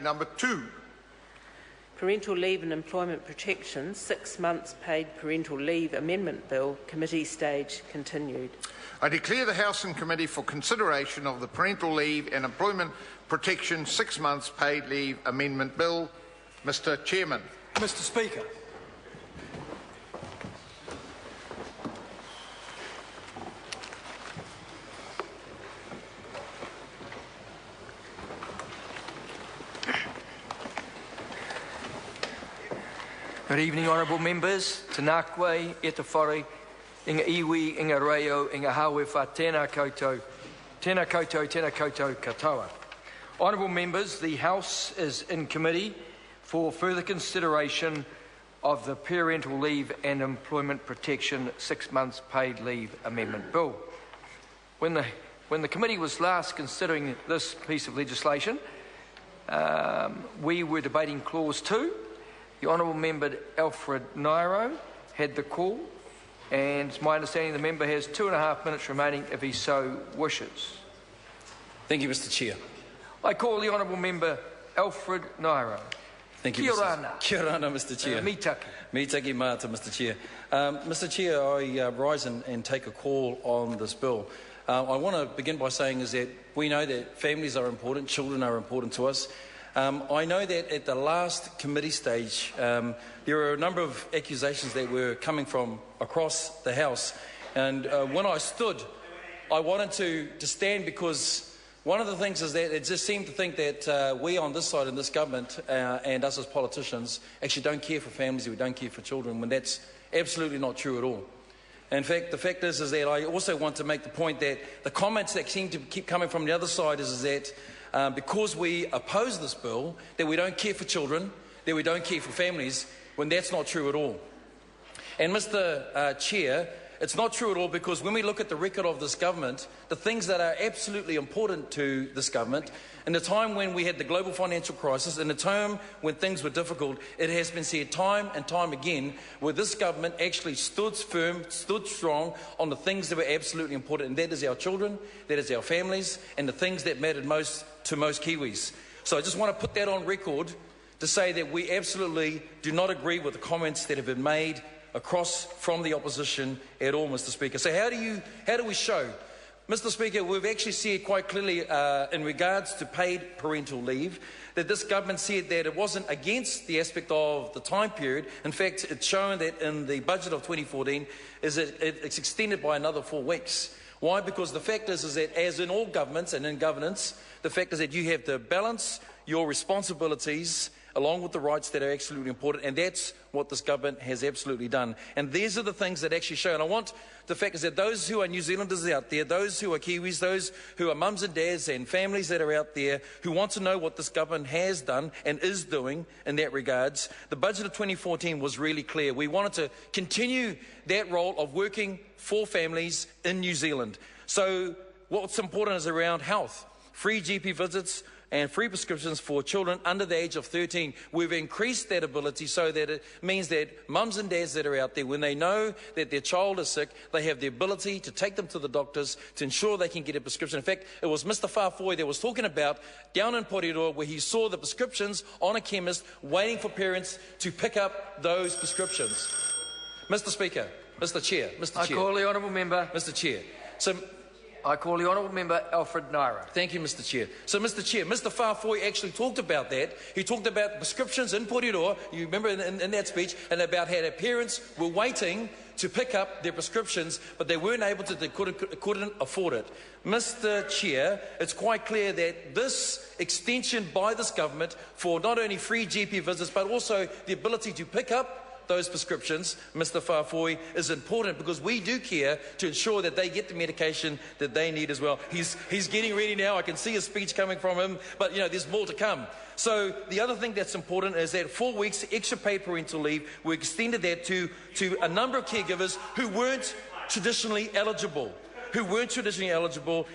number 2. Parental Leave and Employment Protection 6 months paid parental leave amendment bill, committee stage continued. I declare the House in committee for consideration of the Parental Leave and Employment Protection 6 months paid leave amendment bill. Mr. Chairman. Mr. Speaker. Good evening, honourable members. Tēnā koe, e te whare, inga iwi, inga reo, inga hawe wha, tēnā koutou, tēnā koutou, tēnā koutou katoa. Honourable members, the House is in committee for further consideration of the Parental Leave and Employment Protection 6 months paid leave amendment bill. When the committee was last considering this piece of legislation, we were debating Clause 2. The Honourable Member Alfred Nairo had the call, and it's my understanding the member has 2.5 minutes remaining if he so wishes. Thank you, Mr. Chair. I call the Honourable Member Alfred Nairo. Thank you, Kia rana. Kia rana, Mr. Chair. Mitaki. Mitaki mata, Mr. Chair. Mr. Chair, I rise and take a call on this bill. I want to begin by saying is that we know that families are important, children are important to us. I know that at the last committee stage, there were a number of accusations that were coming from across the House. And when I stood, I wanted to stand because one of the things is that it just seemed to think that we on this side in this government and us as politicians actually don't care for families, we don't care for children, when that's absolutely not true at all. In fact, the fact is that I also want to make the point that the comments that seem to keep coming from the other side is that because we oppose this bill, that we don't care for children, that we don't care for families, when that's not true at all. And Mr. Chair, it's not true at all because when we look at the record of this government, the things that are absolutely important to this government, in the time when we had the global financial crisis, in the time when things were difficult, it has been said time and time again where this government actually stood firm, stood strong on the things that were absolutely important, and that is our children, that is our families, and the things that mattered most to most Kiwis. So I just want to put that on record to say that we absolutely do not agree with the comments that have been made across from the opposition at all, Mr. Speaker. So how do we show? Mr. Speaker, we've actually said quite clearly in regards to paid parental leave that this government said that it wasn't against the aspect of the time period. In fact, it's shown that in the budget of 2014 is that it's extended by another 4 weeks. Why? Because the fact is that as in all governments and in governance, the fact is that you have to balance your responsibilities along with the rights that are absolutely important, and that's what this government has absolutely done. And these are the things that actually show. And I want the fact is that those who are New Zealanders out there, those who are Kiwis, those who are mums and dads and families that are out there who want to know what this government has done and is doing in that regards, the budget of 2014 was really clear. We wanted to continue that role of working for families in New Zealand. So what's important is around health, free GP visits, and free prescriptions for children under the age of 13. We've increased that ability so that it means that mums and dads that are out there, when they know that their child is sick, they have the ability to take them to the doctors to ensure they can get a prescription. In fact, it was Mr. Whāwhoi that was talking about down in Porirua where he saw the prescriptions on a chemist waiting for parents to pick up those prescriptions. Mr. Speaker, Mr. Chair, Mr. Chair. I call the Honourable Member. Mr. Chair. I call the Honourable Member Alfred Nairo. Thank you, Mr. Chair. So, Mr. Chair, Mr. Whāwhoi actually talked about that. He talked about prescriptions in Porirua, you remember in that speech, and about how their parents were waiting to pick up their prescriptions, but they weren't able to, they couldn't afford it. Mr. Chair, it's quite clear that this extension by this government for not only free GP visits, but also the ability to pick up those prescriptions, Mr. Whāwhoi, is important because we do care to ensure that they get the medication that they need as well. He's getting ready now. I can see a speech coming from him, but there's more to come. So the other thing that's important is that 4 weeks extra paid parental leave, we extended that to a number of caregivers who weren't traditionally eligible.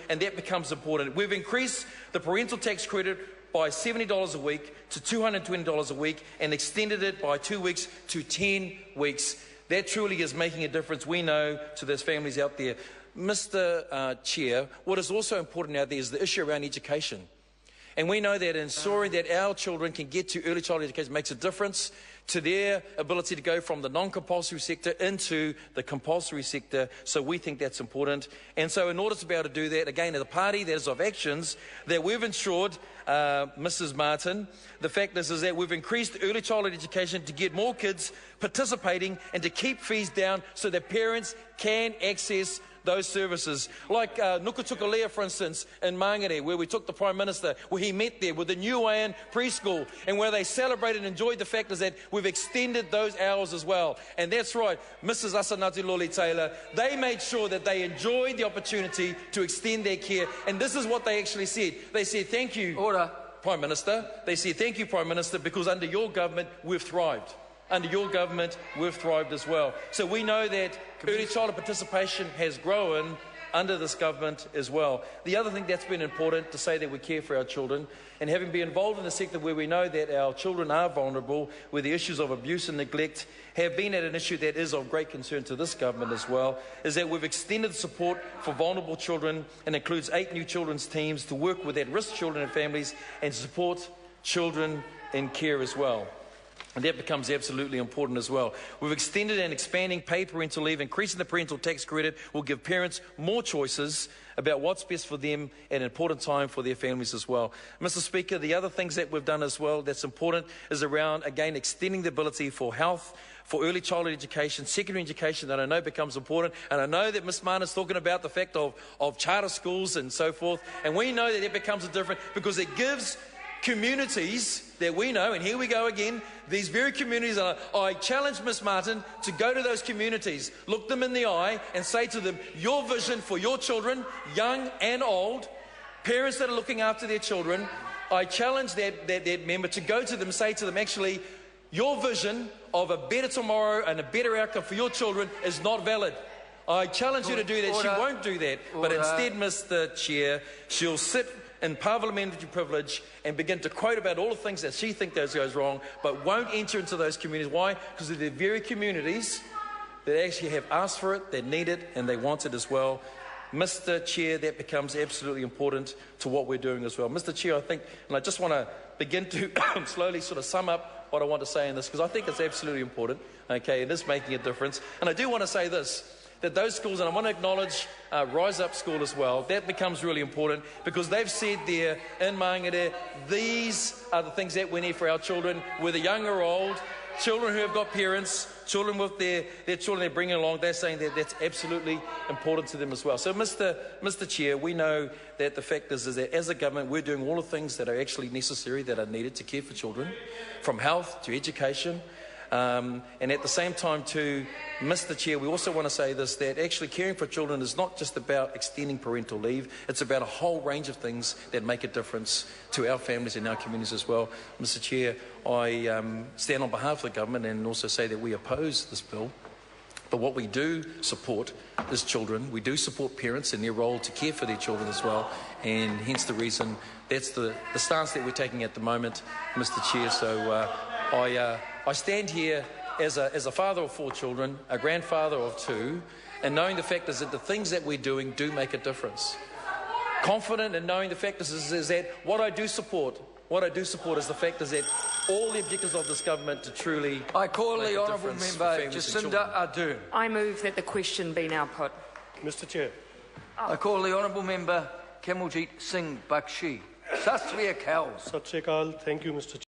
And that becomes important. We've increased the parental tax credit by $70 a week to $220 a week and extended it by 2 weeks to 10 weeks. That truly is making a difference, we know, to those families out there. Mr. Chair, what is also important out there is the issue around education. And we know that ensuring that our children can get to early childhood education makes a difference to their ability to go from the non-compulsory sector into the compulsory sector. So we think that's important. And so in order to be able to do that, again, as a party that is of actions, that we've ensured, Mrs. Martin, the fact is that we've increased early childhood education to get more kids participating and to keep fees down so that parents can access those services. Like Nukutukalea, for instance, in Mangere, where we took the Prime Minister, where he met there with the New Wayan preschool, and where they celebrated and enjoyed the fact is that we've extended those hours as well. And that's right, Mrs. Asanati Loli Taylor, they made sure that they enjoyed the opportunity to extend their care. And this is what they actually said. They said, thank you, Order. Prime Minister. They said, thank you, Prime Minister, because under your government, we've thrived. Under your government, we've thrived as well. So we know that early childhood participation has grown under this government as well. The other thing that's been important to say that we care for our children, and having been involved in a sector where we know that our children are vulnerable, where the issues of abuse and neglect have been at an issue that is of great concern to this government as well, is that we've extended support for vulnerable children and includes 8 new children's teams to work with at-risk children and families and support children in care as well. And that becomes absolutely important as well. We've extended and expanding paid parental leave. Increasing the parental tax credit will give parents more choices about what's best for them at an important time for their families as well. Mr. Speaker, the other things that we've done as well that's important is around, again, extending the ability for health, for early childhood education, secondary education, that I know becomes important. And I know that Ms. Martin is talking about the fact of charter schools and so forth. And we know that it becomes a difference because it gives communities that we know, and here we go again, these very communities I challenge Ms. Martin to go to those communities, look them in the eye and say to them, your vision for your children, young and old, parents that are looking after their children, I challenge that member to go to them and say to them, actually, your vision of a better tomorrow and a better outcome for your children is not valid. I challenge you to do that. She won't do that, but instead, Mr. Chair, she'll sit in parliamentary privilege and begin to quote about all the things that she thinks goes wrong, but won't enter into those communities. Why? Because they're the very communities that actually have asked for it, they need it, and they want it as well. Mr. Chair, that becomes absolutely important to what we're doing as well. Mr. Chair, I think, and I just want to begin to slowly sort of sum up what I want to say in this, because I think it's absolutely important, okay, it is making a difference. And I do want to say this, that those schools, and I want to acknowledge Rise Up School as well, that becomes really important because they've said there in Mangere, these are the things that we need for our children, whether young or old, children who have got parents, children with their children they're bringing along, they're saying that that's absolutely important to them as well. So, Mr. Chair, we know that the fact is that as a government, we're doing all the things that are actually necessary, that are needed to care for children, from health to education. And at the same time too, Mr. Chair, we also want to say this, that actually caring for children is not just about extending parental leave, it's about a whole range of things that make a difference to our families and our communities as well. Mr. Chair, I stand on behalf of the government and also say that we oppose this bill. But what we do support is children. We do support parents in their role to care for their children as well. And hence the reason, that's the stance that we're taking at the moment, Mr. Chair. So I stand here as a father of 4 children, a grandfather of 2, and knowing the fact is that the things that we're doing do make a difference. Confident in knowing the fact is that what I do support is the fact is that all the objectives of this government to truly I call make the a Honourable difference Member for families and Jacinda Ardern. I move that the question be now put. Mr. Chair. I call the Honourable Member Kamaljeet Singh Bakshi. Sat Sri Akal. Sat Sri Akal. Thank you, Mr. Chair.